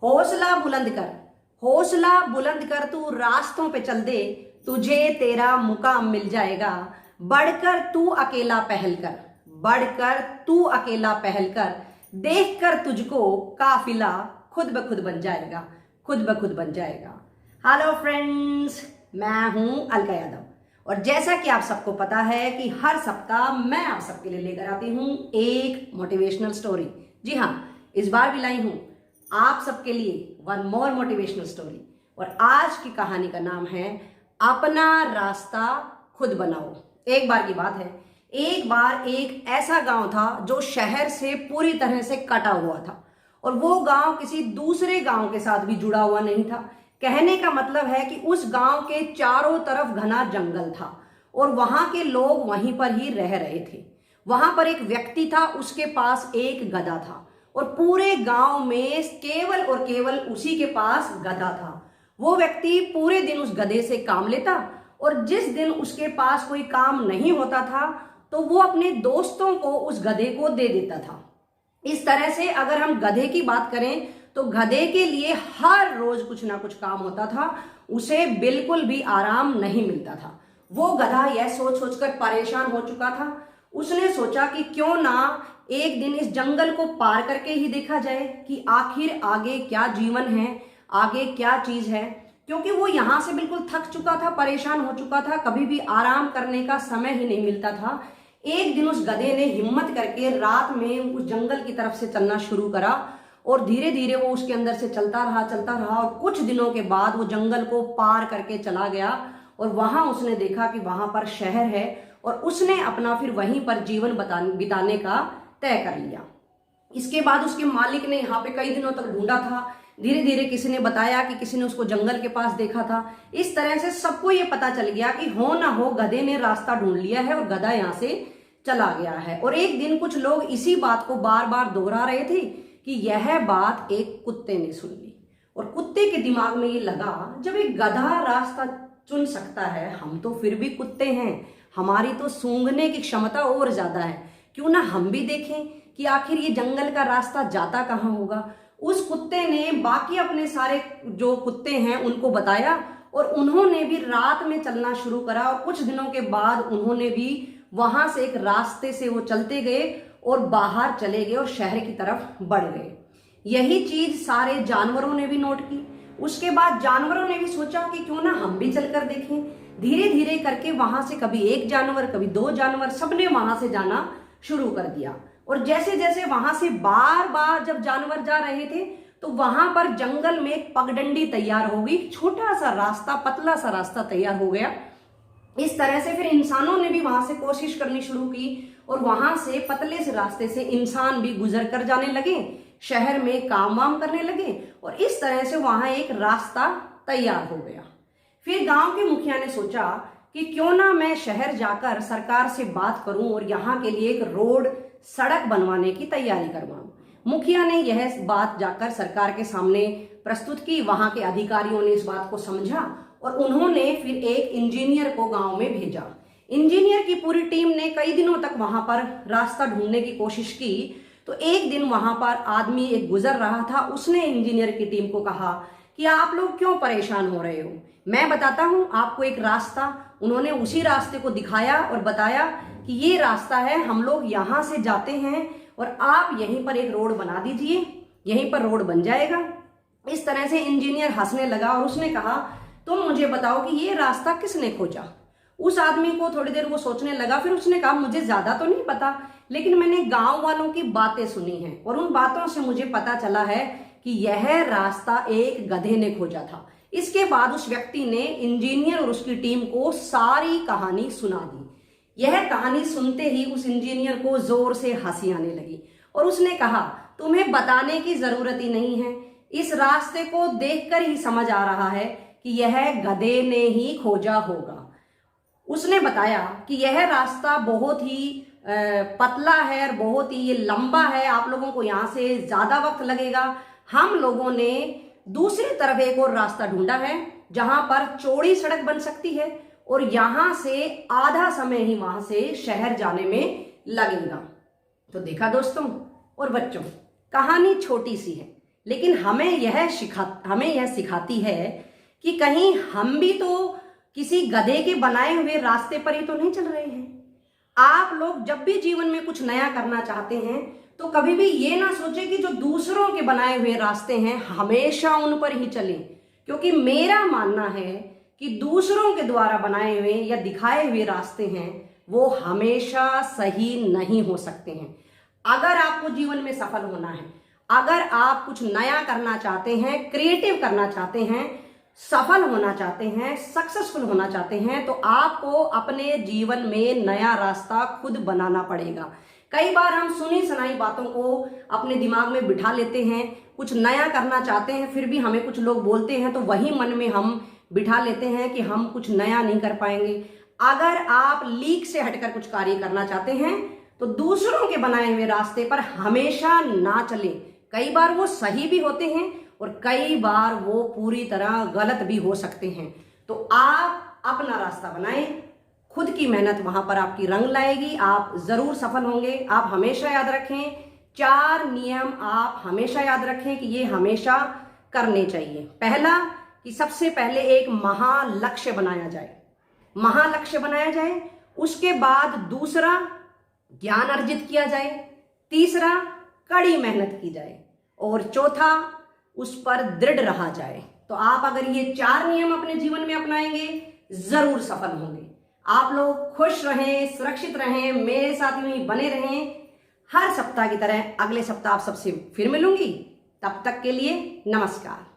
हौसला बुलंद कर, हौसला बुलंद कर, तू रास्तों पे चल दे, तुझे तेरा मुकाम मिल जाएगा। बढ़कर तू अकेला पहल कर, बढ़कर तू अकेला पहल कर, देख कर तुझको काफिला खुद ब खुद बन जाएगा, खुद ब खुद बन जाएगा। हेलो फ्रेंड्स, मैं हूं अलका यादव और जैसा कि आप सबको पता है कि हर सप्ताह मैं आप सबके लिए लेकर आती हूं एक मोटिवेशनल स्टोरी। जी हाँ, इस बार भी लाई हूं आप सबके लिए वन मोर मोटिवेशनल स्टोरी और आज की कहानी का नाम है अपना रास्ता खुद बनाओ। एक बार की बात है, एक बार एक ऐसा गांव था जो शहर से पूरी तरह से कटा हुआ था और वो गांव किसी दूसरे गांव के साथ भी जुड़ा हुआ नहीं था। कहने का मतलब है कि उस गांव के चारों तरफ घना जंगल था और वहां के लोग वहीं पर ही रह रहे थे। वहां पर एक व्यक्ति था, उसके पास एक गधा था और पूरे गांव में केवल और केवल उसी के पास गधा था। वो व्यक्ति पूरे दिन उस गधे से काम लेता और जिस दिन उसके पास कोई काम नहीं होता था तो वो अपने दोस्तों को उस गधे को दे देता था। इस तरह से अगर हम गधे की बात करें तो गधे के लिए हर रोज कुछ ना कुछ काम होता था, उसे बिल्कुल भी आराम नहीं मिलता था। वो गधा यह सोच सोचकर परेशान हो चुका था। उसने सोचा कि क्यों ना एक दिन इस जंगल को पार करके ही देखा जाए कि आखिर आगे क्या जीवन है, आगे क्या चीज है। क्योंकि वो यहाँ से बिल्कुल थक चुका था, परेशान हो चुका था, कभी भी आराम करने का समय ही नहीं मिलता था। एक दिन उस गधे ने हिम्मत करके रात में उस जंगल की तरफ से चलना शुरू करा और धीरे धीरे वो उसके अंदर से चलता रहा और कुछ दिनों के बाद वो जंगल को पार करके चला गया और वहां उसने देखा कि वहां पर शहर है और उसने अपना फिर वहीं पर जीवन बिताने का तय कर लिया। इसके बाद उसके मालिक ने यहाँ पे कई दिनों तक ढूंढा था। धीरे धीरे किसी ने बताया कि किसी ने उसको जंगल के पास देखा था। इस तरह से सबको ये पता चल गया कि हो ना हो गधे ने रास्ता ढूंढ लिया है और गधा यहाँ से चला गया है। और एक दिन कुछ लोग इसी बात को बार बार दोहरा रहे थे कि यह बात एक कुत्ते ने सुन ली और कुत्ते के दिमाग में ये लगा, जब एक गधा रास्ता चुन सकता है, हम तो फिर भी कुत्ते हैं, हमारी तो सूंघने की क्षमता और ज्यादा है, क्यों ना हम भी देखें कि आखिर ये जंगल का रास्ता जाता कहाँ होगा। उस कुत्ते ने बाकी अपने सारे जो कुत्ते हैं उनको बताया और उन्होंने भी रात में चलना शुरू करा और कुछ दिनों के बाद उन्होंने भी वहां से एक रास्ते से वो चलते गए और बाहर चले गए और शहर की तरफ बढ़ गए। यही चीज सारे जानवरों ने भी नोट की। उसके बाद जानवरों ने भी सोचा कि क्यों ना हम भी चलकर देखें। धीरे धीरे करके वहां से कभी एक जानवर, कभी दो जानवर, सबने वहां से जाना शुरू कर दिया। और जैसे जैसे वहां से बार बार जब जानवर जा रहे थे तो वहां पर जंगल में एक पगडंडी तैयार हो गई, छोटा सा रास्ता, पतला सा रास्ता तैयार हो गया। इस तरह से फिर इंसानों ने भी वहां से कोशिश करनी शुरू की और वहां से पतले से रास्ते से इंसान भी गुजर कर जाने लगे, शहर में काम वाम करने लगे और इस तरह से वहां एक रास्ता तैयार हो गया। फिर गांव के मुखिया ने सोचा कि क्यों ना मैं शहर जाकर सरकार से बात करूं और यहाँ के लिए एक रोड, सड़क बनवाने की तैयारी करवाऊं। मुखिया ने यह बात जाकर सरकार के सामने प्रस्तुत की। वहां के अधिकारियों ने इस बात को समझा और उन्होंने फिर एक इंजीनियर को गांव में भेजा। इंजीनियर की पूरी टीम ने कई दिनों तक वहां पर रास्ता ढूंढने की कोशिश की। तो एक दिन वहां पर आदमी एक गुजर रहा था, उसने इंजीनियर की टीम को कहा कि आप लोग क्यों परेशान हो रहे हो, मैं बताता हूं आपको एक रास्ता। उन्होंने उसी रास्ते को दिखाया और बताया कि ये रास्ता है, हम लोग यहाँ से जाते हैं और आप यहीं पर एक रोड बना दीजिए, यहीं पर रोड बन जाएगा। इस तरह से इंजीनियर हंसने लगा और उसने कहा, तुम मुझे बताओ कि ये रास्ता किसने खोजा। उस आदमी को थोड़ी देर वो सोचने लगा, फिर उसने कहा, मुझे ज्यादा तो नहीं पता, लेकिन मैंने गांव वालों की बातें सुनी हैं और उन बातों से मुझे पता चला है कि यह रास्ता एक गधे ने खोजा था। इसके बाद उस व्यक्ति ने इंजीनियर और उसकी टीम को सारी कहानी सुना दी। यह कहानी सुनते ही उस इंजीनियर को जोर से हंसी आने लगी और उसने कहा, तुम्हें बताने की जरूरत ही नहीं है, इस रास्ते को देखकर ही समझ आ रहा है कि यह गधे ने ही खोजा होगा। उसने बताया कि यह रास्ता बहुत ही पतला है और बहुत ही ये लंबा है, आप लोगों को यहाँ से ज्यादा वक्त लगेगा। हम लोगों ने दूसरी तरफ एक और रास्ता ढूंढा है जहां पर चौड़ी सड़क बन सकती है और यहां से आधा समय ही वहां से शहर जाने में लगेगा। तो देखा दोस्तों और बच्चों, कहानी छोटी सी है लेकिन हमें यह सिखाती है कि कहीं हम भी तो किसी गधे के बनाए हुए रास्ते पर ही तो नहीं चल रहे हैं। आप लोग जब भी जीवन में कुछ नया करना चाहते हैं तो कभी भी ये ना सोचे कि जो दूसरों के बनाए हुए रास्ते हैं हमेशा उन पर ही चलें, क्योंकि मेरा मानना है कि दूसरों के द्वारा बनाए हुए या दिखाए हुए रास्ते हैं वो हमेशा सही नहीं हो सकते हैं। अगर आपको जीवन में सफल होना है, अगर आप कुछ नया करना चाहते हैं, क्रिएटिव करना चाहते हैं, सफल होना चाहते हैं, सक्सेसफुल होना चाहते हैं, तो आपको अपने जीवन में नया रास्ता खुद बनाना पड़ेगा। कई बार हम सुनी सुनाई बातों को अपने दिमाग में बिठा लेते हैं, कुछ नया करना चाहते हैं, फिर भी हमें कुछ लोग बोलते हैं तो वही मन में हम बिठा लेते हैं कि हम कुछ नया नहीं कर पाएंगे। अगर आप लीक से हटकर कुछ कार्य करना चाहते हैं तो दूसरों के बनाए हुए रास्ते पर हमेशा ना चलें। कई बार वो सही भी होते हैं और कई बार वो पूरी तरह गलत भी हो सकते हैं। तो आप अपना रास्ता बनाएं, खुद की मेहनत वहां पर आपकी रंग लाएगी, आप जरूर सफल होंगे। आप हमेशा याद रखें, 4 नियम आप हमेशा याद रखें कि ये हमेशा करने चाहिए। पहला, कि सबसे पहले एक महालक्ष्य बनाया जाए, उसके बाद दूसरा, ज्ञान अर्जित किया जाए, तीसरा, कड़ी मेहनत की जाए, और चौथा, उस पर दृढ़ रहा जाए। तो आप अगर ये 4 नियम अपने जीवन में अपनाएंगे जरूर सफल होंगे। आप लोग खुश रहें, सुरक्षित रहें, मेरे साथ यूं ही बने रहें। हर सप्ताह की तरह अगले सप्ताह आप सबसे फिर मिलूंगी। तब तक के लिए नमस्कार।